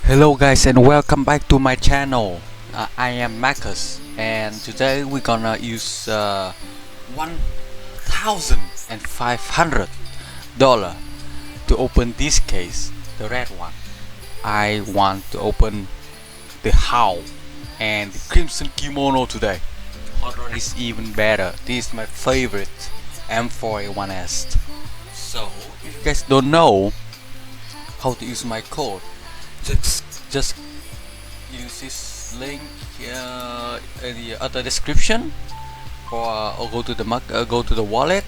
Hello guys and welcome back to my channel. I am Marcus and today we're gonna use $1,500 to open this case, the red one. I want to open the Howl and the Crimson Kimono today. Horror is even better. This is my favorite M4A1S. So if you guys don't know how to use my code, just use this link in the other description, or go to the wallet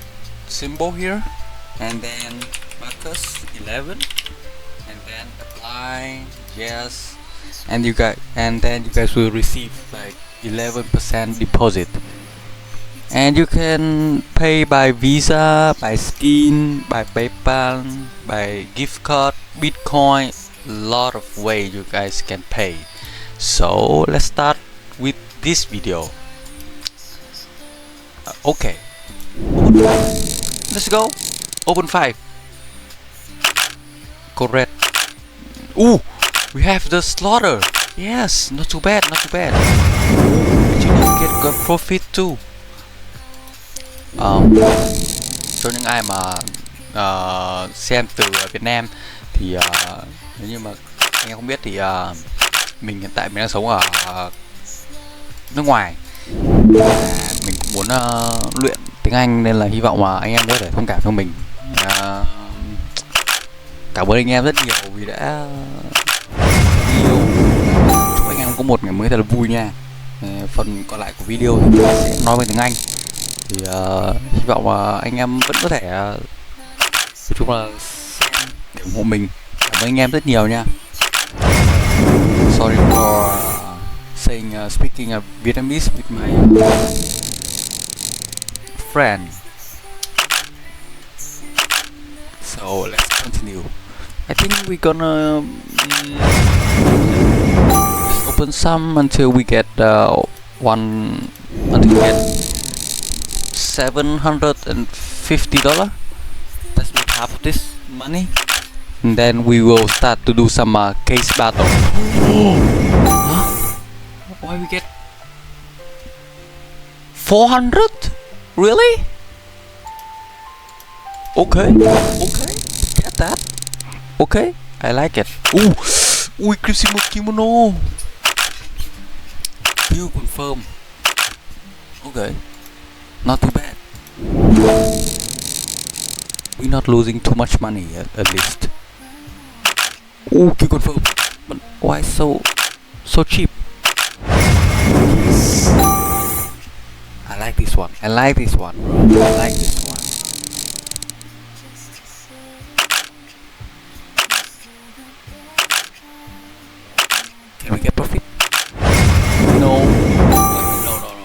symbol here, and then Marcus 11, and then apply, yes, and then you guys will receive like 11% deposit, and you can pay by Visa, by Skin, by PayPal, by gift card, Bitcoin. Lot of way you guys can pay. So let's start with this video. Okay, let's go. Open 5. Correct. Ooh, we have the slaughter. Yes, not too bad, not too bad. Actually get good profit too. Cho những ai mà xem từ Việt Nam thì nếu như mà anh em không biết thì mình hiện tại mình đang sống ở nước ngoài, mình cũng muốn luyện tiếng Anh, nên là hy vọng mà anh em có thể thông cảm cho mình. Cảm ơn anh em rất nhiều vì đã yêu. Chúc anh em có một ngày mới thật là vui nha. Phần còn lại của video thì mình sẽ nói về tiếng Anh, thì hy vọng mà anh em vẫn có thể nói chung là xem để ủng hộ mình. Cảm ơn anh em rất nhiều nha. Sorry for saying speaking Vietnamese with my friend. So let's continue. I think we're gonna open some until we get $750. Let's make half of this money, and then we will start to do some case battle. Huh? Why we get 400? Really? Okay, get that. Okay, I like it. Ooh, Crimson Kimono. You confirm. Okay, not too bad. We're not losing too much money at least. Ooh, you confirm. But why so cheap? Yes. I like this one. I like this one, bro. I like this one. Can we get profit? No,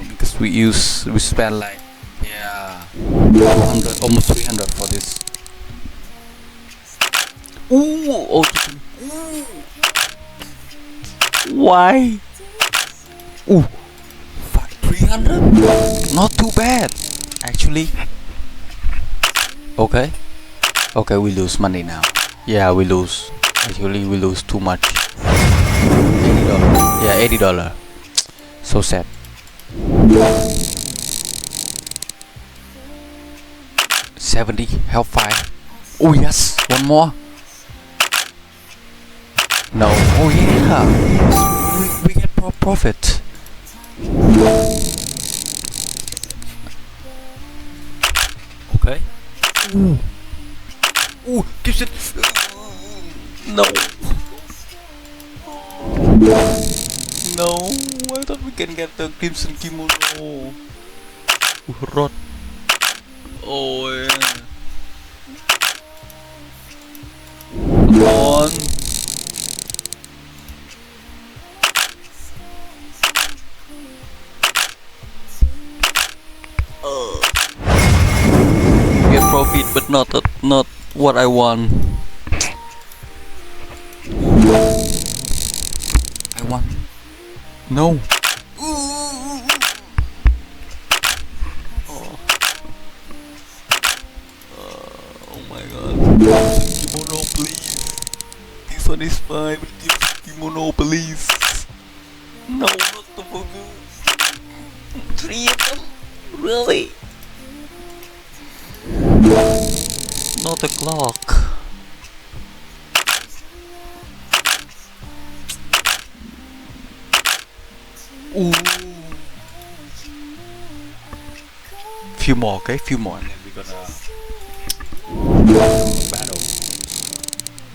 because we spend like 200, almost 300 for this. Ooh, why? Ooh, 300? Not too bad, actually. Okay, we lose money now. Yeah, we lose. Actually, we lose too much. $80. Yeah, $80. So sad. $70 Hellfire. Oh yes, one more. No. Oh yeah, we get profit. Okay. Ooh, gives it. No. No, I thought we can get the Crimson Kimono. Rot. Oh yeah. Come on. Get profit, but not what I want. No. Oh my god. Kimono, please. This one is fine, but Kimono, please. No, not the Fugu. 3 of them? Really? Not the clock. Ooh. Few more, okay? Few more, and then we're gonna battle.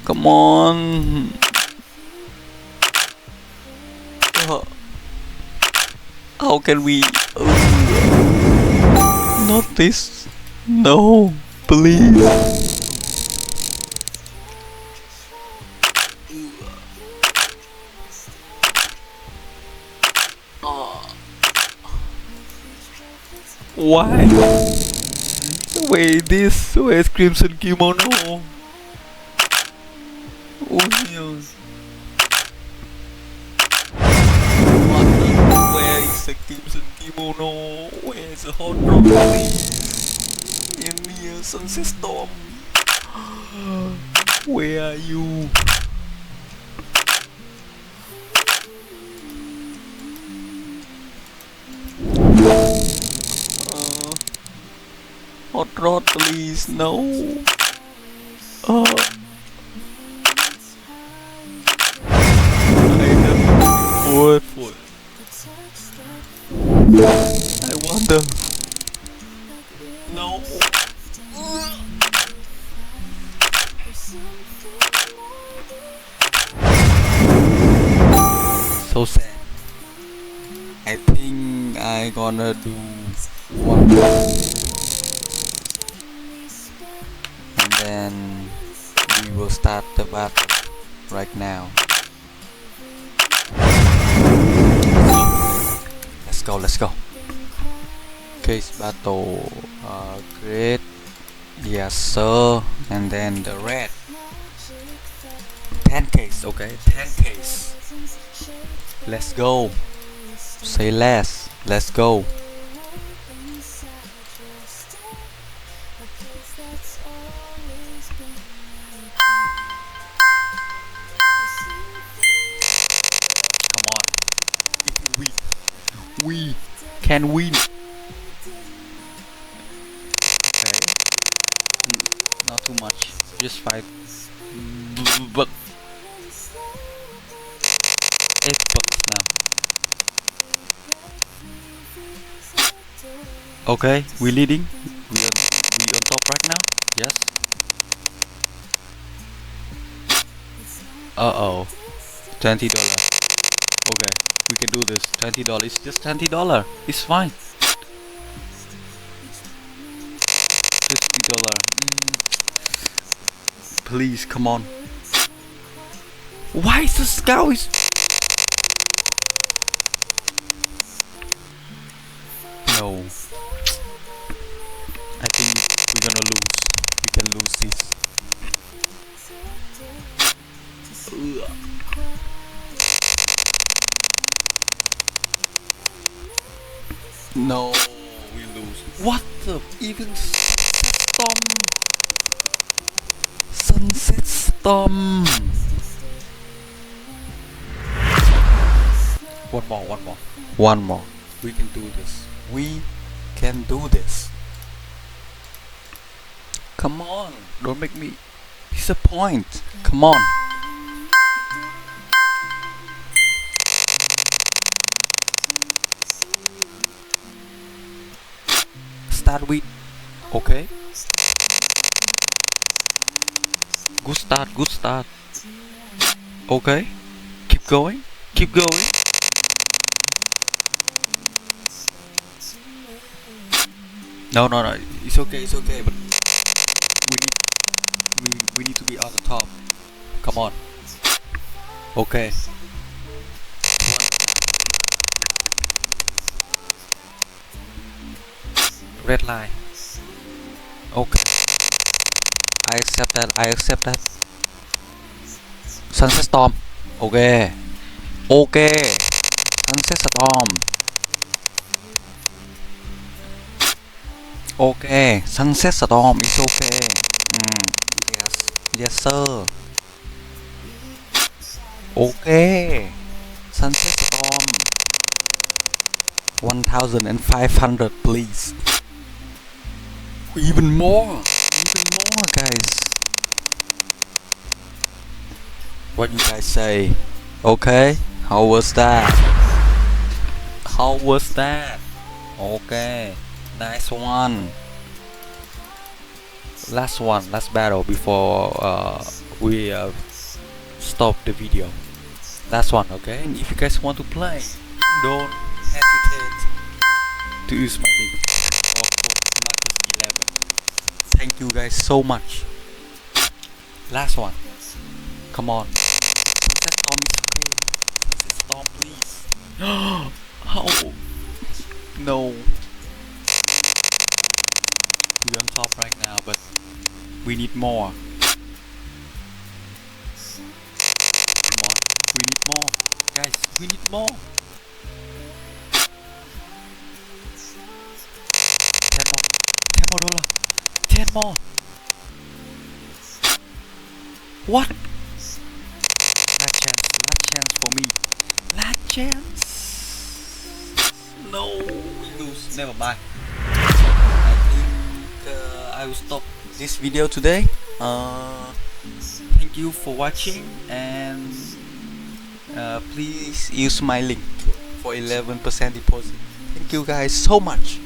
Come on. How can we? Not this. No, please. Why? Wait, this. Where's Crimson Kimono? Oh, yes. Where is the Crimson Kimono? Where's the hot dog, please? In near Sunset Storm. Where are you? Hot rod, please. No. Food. I wonder. No. So sad. I think I gonna do one more. And then we will start the battle right now. Let's go. Case battle. Great. Yes, sir. And then the red. 10 case, okay? 10 case. Let's go. Say less. Let's go. Come on. We can win. Okay. Not too much. Just 5. But 8 bucks now. Okay, we leading. We on top right now. Yes. Uh-oh. $20. Okay, we can do this. $20. It's just $20. It's fine. $50. Please, come on. Why is the scout is? No. I think we're gonna lose. We can lose this. No, we lose. What the? Even storm. Sunset Storm. One more. We can do this. We can do this. Come on, don't make me disappoint. Come on. Start with. Okay. Good start. Okay. Keep going. No. It's okay. But we need to be on the top. Come on. Okay. Red line. Okay. I accept that. Sunset Storm. Okay. Sunset Storm. Okay. Sunset Storm is okay. Yes sir. Okay. Sunset Storm 1500, please. Even more, guys. What you guys say? Okay, how was that? Okay, nice one. Last battle before we stop the video. Last one, okay? And if you guys want to play, don't hesitate to use my link or code Marcus11. Thank you guys so much. Last one. Come on. Sunset Storm is okay. Sunset Storm, please. How? No. We're on top right now, but we need more. Come on. We need more. Guys, we need more. 10 more. 10 more dollar. 10 more. What? Last chance for me. Last chance. No, we lose. Never mind. I think I will stop this video today. Thank you for watching, and please use my link for 11% deposit. Thank you guys so much.